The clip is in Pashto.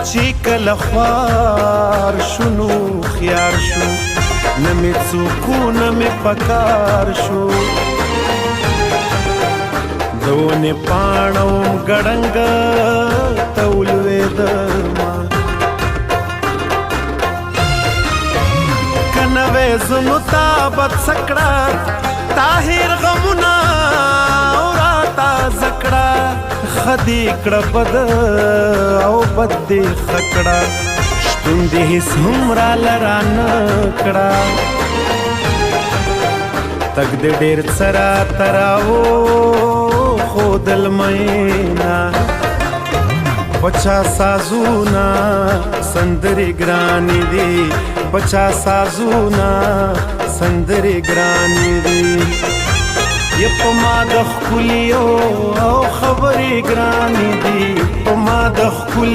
چې کله خوار شنو خيار شو نه مې څوک نه مې پکار شو د ونې پاڼه وم ګړنګ ته ولوېدمه که نه وې زه نو تا بد څه کړه تا هېر غمونه او راته کړه ښه دې کړه بد او بد دې ښه کړه شتون دې هېڅ هم راله رانه کړه تګ دې ډېر څه راته راوښودل مینا پچا سازونه سندرې ګرانې دي پچا سازونه سندرې ګرانې دي یه په ما د ښکلیو او خبرې ګرانې دي په ما د ښکلیو